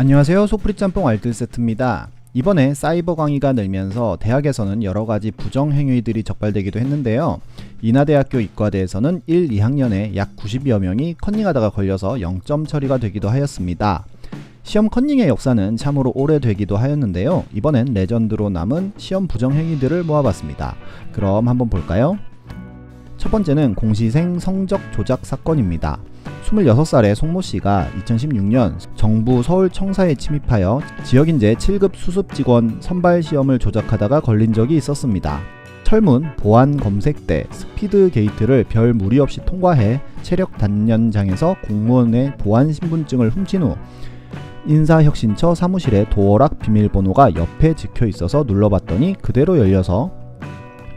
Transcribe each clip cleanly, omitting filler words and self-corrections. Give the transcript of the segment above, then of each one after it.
안녕하세요. 소프리 짬뽕 알뜰 세트입니다. 이번에 사이버 강의가 늘면서 대학에서는 여러가지 부정행위들이 적발되기도 했는데요. 인하대학교 이과대에서는 1, 2학년에 약 90여 명이 컨닝하다가 걸려서 0점 처리가 되기도 하였습니다. 시험 컨닝의 역사는 참으로 오래되기도 하였는데요. 이번엔 레전드로 남은 시험 부정행위들을 모아봤습니다. 그럼 한번 볼까요? 첫 번째는 공시생 성적 조작 사건입니다. 26살의 송모씨가 2016년 정부 서울청사에 침입하여 지역인재 7급 수습직원 선발시험을 조작하다가 걸린 적이 있었습니다. 철문, 보안 검색대, 스피드 게이트를 별 무리 없이 통과해 체력 단연장에서 공무원의 보안 신분증을 훔친 후 인사혁신처 사무실에 도어락 비밀번호가 옆에 찍혀 있어서 눌러봤더니 그대로 열려서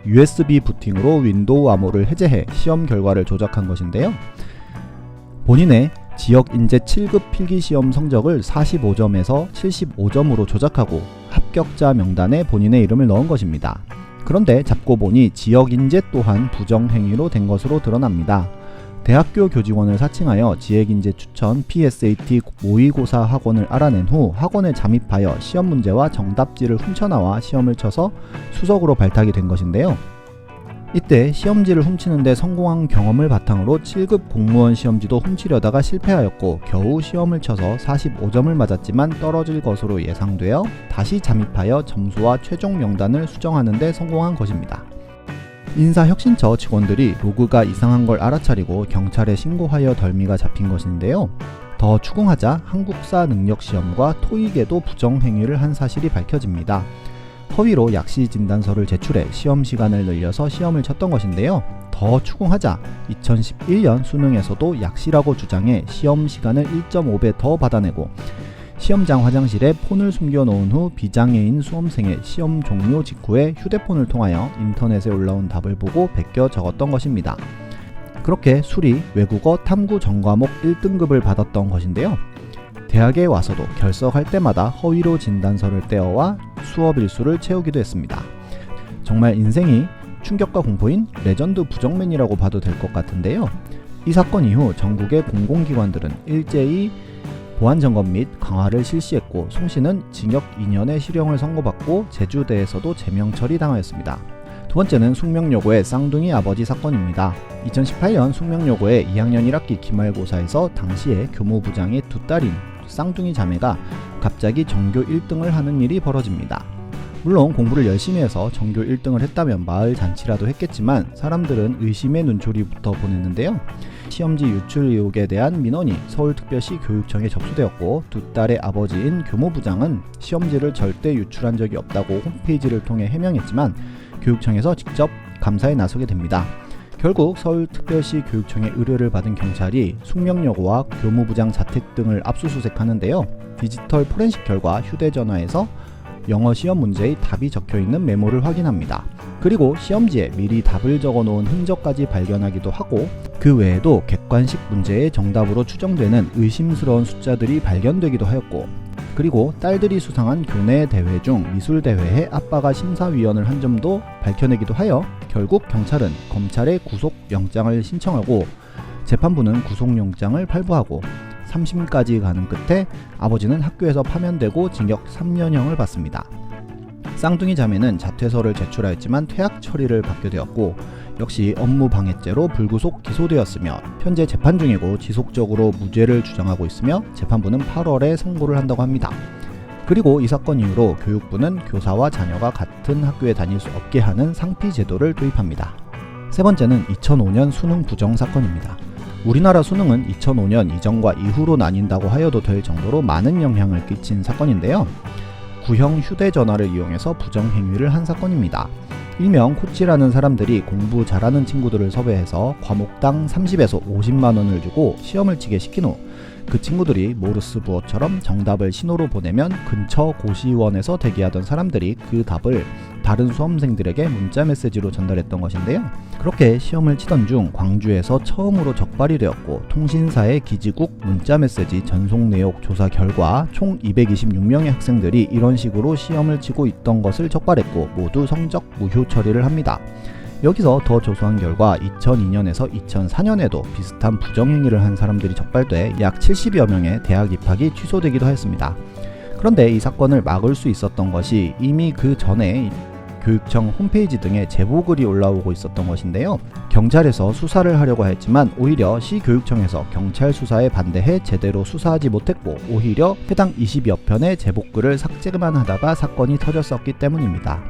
USB 부팅으로 윈도우 암호를 해제해 시험 결과를 조작한 것인데요. 본인의 지역 인재 7급 필기시험 성적을 45점에서 75점으로 조작하고 합격자 명단에 본인의 이름을 넣은 것입니다. 그런데 잡고 보니 지역 인재 또한 부정행위로 된 것으로 드러납니다. 대학교 교직원을 사칭하여 지역인재 추천 PSAT 모의고사 학원을 알아낸 후 학원에 잠입하여 시험 문제와 정답지를 훔쳐나와 시험을 쳐서 수석으로 발탁이 된 것인데요. 이때 시험지를 훔치는데 성공한 경험을 바탕으로 7급 공무원 시험지도 훔치려다가 실패하였고 겨우 시험을 쳐서 45점을 맞았지만 떨어질 것으로 예상되어 다시 잠입하여 점수와 최종 명단을 수정하는 데 성공한 것입니다. 인사혁신처 직원들이 로그가 이상한 걸 알아차리고 경찰에 신고하여 덜미가 잡힌 것인데요. 더 추궁하자 한국사 능력시험과 토익에도 부정행위를 한 사실이 밝혀집니다. 허위로 약시 진단서를 제출해 시험 시간을 늘려서 시험을 쳤던 것인데요. 더 추궁하자 2011년 수능에서도 약시라고 주장해 시험 시간을 1.5배 더 받아내고 시험장 화장실에 폰을 숨겨놓은 후 비장애인 수험생의 시험 종료 직후에 휴대폰을 통하여 인터넷에 올라온 답을 보고 베껴 적었던 것입니다. 그렇게 수리, 외국어, 탐구 전과목 1등급을 받았던 것인데요. 대학에 와서도 결석할 때마다 허위로 진단서를 떼어와 수업 일수를 채우기도 했습니다. 정말 인생이 충격과 공포인 레전드 부정맨이라고 봐도 될 것 같은데요. 이 사건 이후 전국의 공공기관들은 일제히 보안점검 및 강화를 실시했고 송씨는 징역 2년의 실형을 선고받고 제주대에서도 제명 처리당하였습니다. 두 번째는 숙명여고의 쌍둥이 아버지 사건입니다. 2018년 숙명여고의 2학년 1학기 기말고사에서 당시의 교무부장의 두 딸인 쌍둥이 자매가 갑자기 전교 1등을 하는 일이 벌어집니다. 물론 공부를 열심히 해서 전교 1등을 했다면 마을 잔치라도 했겠지만 사람들은 의심의 눈초리부터 보냈는데요. 시험지 유출 의혹에 대한 민원이 서울특별시 교육청에 접수되었고 두 딸의 아버지인 교무부장은 시험지를 절대 유출한 적이 없다고 홈페이지를 통해 해명했지만 교육청에서 직접 감사에 나서게 됩니다. 결국 서울특별시 교육청의 의뢰를 받은 경찰이 숙명여고와 교무부장 자택 등을 압수수색하는데요. 디지털 포렌식 결과 휴대전화에서 영어 시험 문제의 답이 적혀있는 메모를 확인합니다. 그리고 시험지에 미리 답을 적어놓은 흔적까지 발견하기도 하고 그 외에도 객관식 문제의 정답으로 추정되는 의심스러운 숫자들이 발견되기도 하였고 그리고 딸들이 수상한 교내 대회 중 미술 대회에 아빠가 심사위원을 한 점도 밝혀내기도 하여 결국 경찰은 검찰에 구속영장을 신청하고 재판부는 구속영장을 발부하고 3심까지 가는 끝에 아버지는 학교에서 파면되고 징역 3년형을 받습니다. 쌍둥이 자매는 자퇴서를 제출하였지만 퇴학 처리를 받게 되었고 역시 업무방해죄로 불구속 기소되었으며 현재 재판 중이고 지속적으로 무죄를 주장하고 있으며 재판부는 8월에 선고를 한다고 합니다. 그리고 이 사건 이후로 교육부는 교사와 자녀가 같은 학교에 다닐 수 없게 하는 상피 제도를 도입합니다. 세 번째는 2005년 수능 부정 사건입니다. 우리나라 수능은 2005년 이전과 이후로 나뉜다고 하여도 될 정도로 많은 영향을 끼친 사건인데요. 구형 휴대전화를 이용해서 부정행위를 한 사건입니다. 일명 코치라는 사람들이 공부 잘하는 친구들을 섭외해서 과목당 30에서 50만원을 주고 시험을 치게 시킨 후 그 친구들이 모르스 부호처럼 정답을 신호로 보내면 근처 고시원에서 대기하던 사람들이 그 답을 다른 수험생들에게 문자 메시지로 전달했던 것인데요. 그렇게 시험을 치던 중 광주에서 처음으로 적발이 되었고 통신사의 기지국 문자 메시지 전송 내역 조사 결과 총 226명의 학생들이 이런 식으로 시험을 치고 있던 것을 적발했고 모두 성적 무효 처리를 합니다. 여기서 더 조사한 결과 2002년에서 2004년에도 비슷한 부정행위를 한 사람들이 적발돼 약 70여 명의 대학 입학이 취소되기도 하였습니다. 그런데 이 사건을 막을 수 있었던 것이 이미 그 전에 교육청 홈페이지 등에 제보글이 올라오고 있었던 것인데요. 경찰에서 수사를 하려고 했지만 오히려 시교육청에서 경찰 수사에 반대해 제대로 수사하지 못했고 오히려 해당 20여 편의 제보글을 삭제만 하다가 사건이 터졌었기 때문입니다.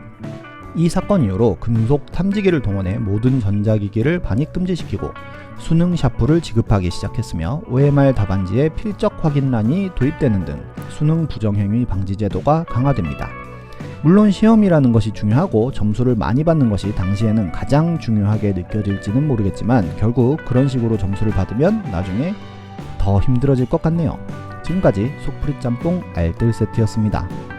이 사건 이후로 금속 탐지기를 동원해 모든 전자기기를 반입 금지시키고 수능 샤프를 지급하기 시작했으며 OMR 답안지에 필적 확인란이 도입되는 등 수능 부정행위 방지 제도가 강화됩니다. 물론 시험이라는 것이 중요하고 점수를 많이 받는 것이 당시에는 가장 중요하게 느껴질지는 모르겠지만 결국 그런 식으로 점수를 받으면 나중에 더 힘들어질 것 같네요. 지금까지 속풀이 짬뽕 알뜰 세트였습니다.